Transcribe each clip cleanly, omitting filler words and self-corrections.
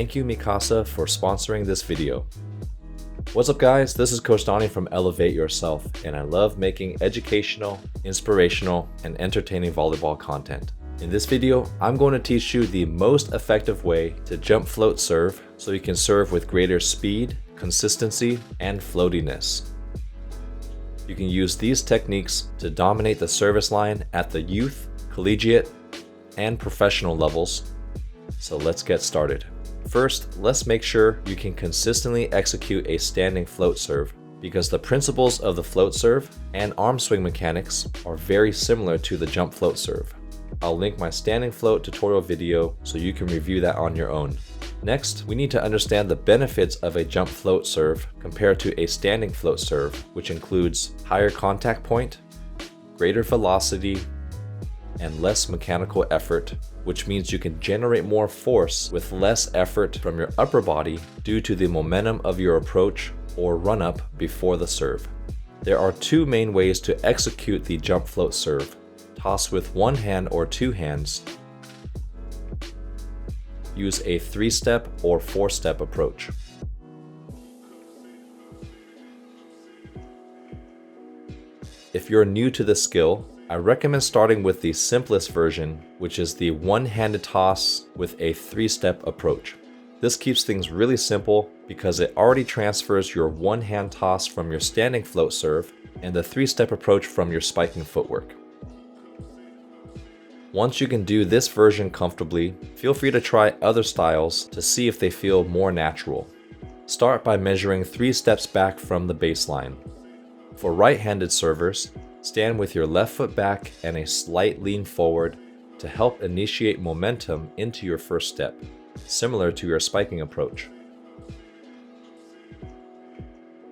Thank you Mikasa for sponsoring this video. What's up guys, this is Coach Donny from Elevate Yourself, and I love making educational, inspirational, and entertaining volleyball content. In this video, I'm going to teach you the most effective way to jump float serve so you can serve with greater speed, consistency, and floatiness. You can use these techniques to dominate the service line at the youth, collegiate, and professional levels. So let's get started. First, let's make sure you can consistently execute a standing float serve, because the principles of the float serve and arm swing mechanics are very similar to the jump float serve. I'll link my standing float tutorial video so you can review that on your own. Next, we need to understand the benefits of a jump float serve compared to a standing float serve, which includes higher contact point, greater velocity, and less mechanical effort, which means you can generate more force with less effort from your upper body due to the momentum of your approach or run-up before the serve. There are two main ways to execute the jump float serve: toss with one hand or two hands, use a 3-step or 4-step approach. If you're new to this skill, I recommend starting with the simplest version, which is the one-handed toss with a 3-step approach. This keeps things really simple because it already transfers your one-hand toss from your standing float serve and the 3-step approach from your spiking footwork. Once you can do this version comfortably, feel free to try other styles to see if they feel more natural. Start by measuring 3 steps back from the baseline. For right-handed servers, stand with your left foot back and a slight lean forward to help initiate momentum into your first step, similar to your spiking approach.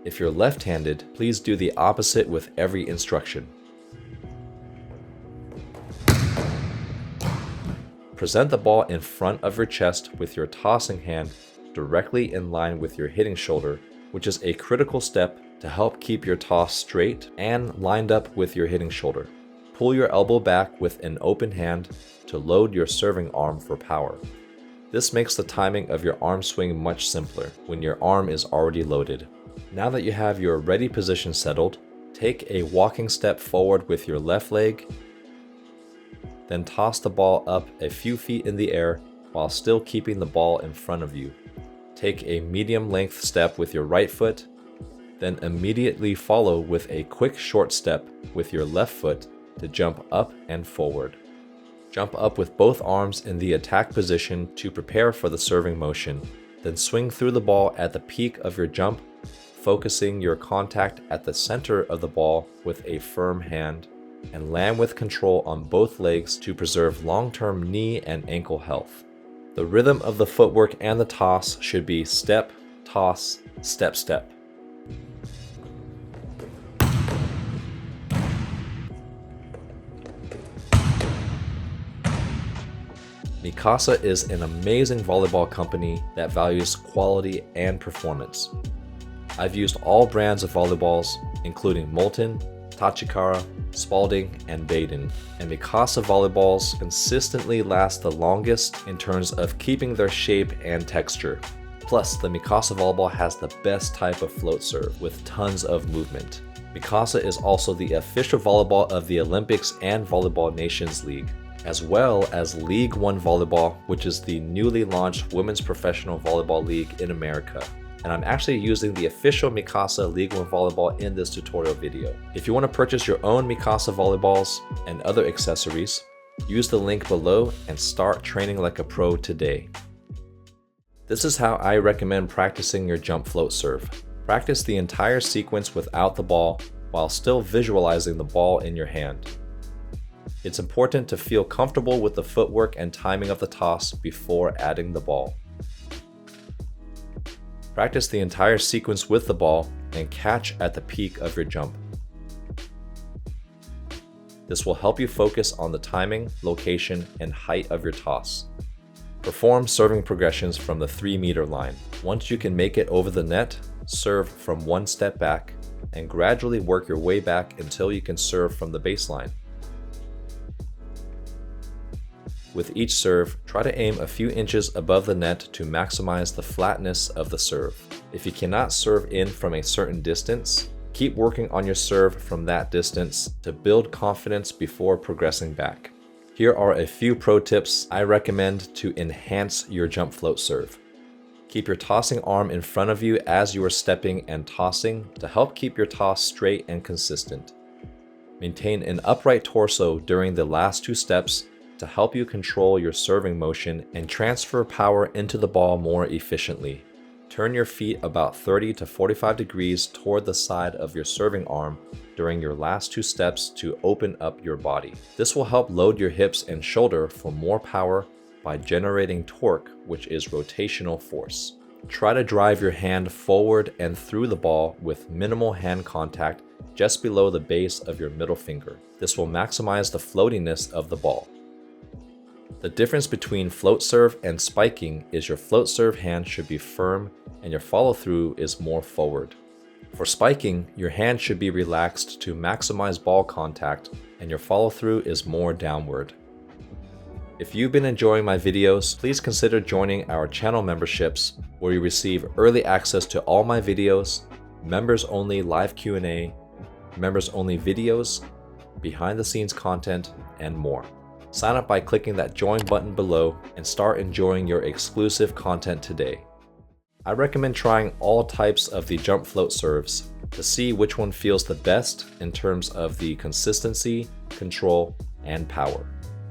If you're left-handed, please do the opposite with every instruction. Present the ball in front of your chest with your tossing hand directly in line with your hitting shoulder, which is a critical step to help keep your toss straight and lined up with your hitting shoulder. Pull your elbow back with an open hand to load your serving arm for power. This makes the timing of your arm swing much simpler when your arm is already loaded. Now that you have your ready position settled, take a walking step forward with your left leg, then toss the ball up a few feet in the air while still keeping the ball in front of you. Take a medium length step with your right foot, then immediately follow with a quick short step with your left foot to jump up and forward. Jump up with both arms in the attack position to prepare for the serving motion, then swing through the ball at the peak of your jump, focusing your contact at the center of the ball with a firm hand, and land with control on both legs to preserve long-term knee and ankle health. The rhythm of the footwork and the toss should be step, toss, step, step. Mikasa is an amazing volleyball company that values quality and performance. I've used all brands of volleyballs, including Molten, Tachikara, Spalding, and Baden, and Mikasa volleyballs consistently last the longest in terms of keeping their shape and texture. Plus, the Mikasa volleyball has the best type of float serve with tons of movement. Mikasa is also the official volleyball of the Olympics and Volleyball Nations League, as well as League One Volleyball, which is the newly launched women's professional volleyball league in America. And I'm actually using the official Mikasa League One Volleyball in this tutorial video. If you want to purchase your own Mikasa volleyballs and other accessories, use the link below and start training like a pro today. This is how I recommend practicing your jump float serve. Practice the entire sequence without the ball while still visualizing the ball in your hand. It's important to feel comfortable with the footwork and timing of the toss before adding the ball. Practice the entire sequence with the ball and catch at the peak of your jump. This will help you focus on the timing, location, and height of your toss. Perform serving progressions from the 3-meter line. Once you can make it over the net, serve from 1 step back and gradually work your way back until you can serve from the baseline. With each serve, try to aim a few inches above the net to maximize the flatness of the serve. If you cannot serve in from a certain distance, keep working on your serve from that distance to build confidence before progressing back. Here are a few pro tips I recommend to enhance your jump float serve. Keep your tossing arm in front of you as you are stepping and tossing to help keep your toss straight and consistent. Maintain an upright torso during the last two steps to help you control your serving motion and transfer power into the ball more efficiently. Turn your feet about 30 to 45 degrees toward the side of your serving arm during your last two steps to open up your body. This will help load your hips and shoulder for more power by generating torque, which is rotational force. Try to drive your hand forward and through the ball with minimal hand contact just below the base of your middle finger. This will maximize the floatiness of the ball. The difference between float serve and spiking is your float serve hand should be firm and your follow-through is more forward. For spiking, your hand should be relaxed to maximize ball contact and your follow-through is more downward. If you've been enjoying my videos, please consider joining our channel memberships where you receive early access to all my videos, members-only live Q&A, members-only videos, behind-the-scenes content, and more. Sign up by clicking that join button below and start enjoying your exclusive content today. I recommend trying all types of the jump float serves to see which one feels the best in terms of the consistency, control, and power.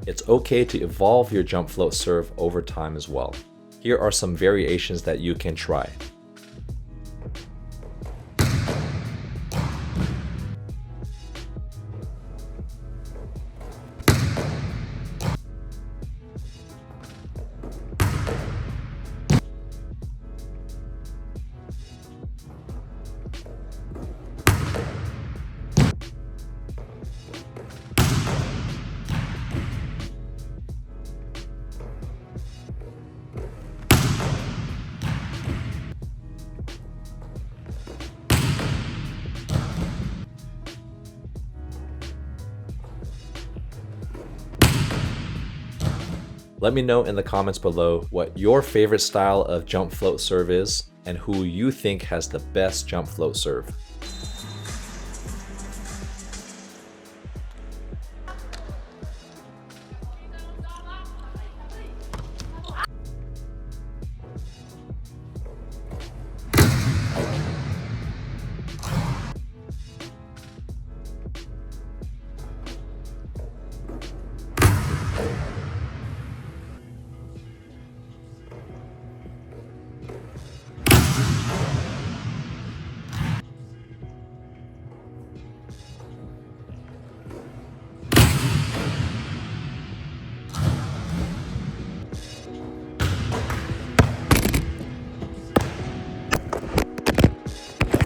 It's okay to evolve your jump float serve over time as well. Here are some variations that you can try. Let me know in the comments below what your favorite style of jump float serve is and who you think has the best jump float serve.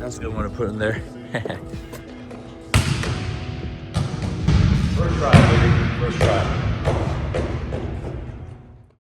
That's a good one to put in there. First try, baby. First try.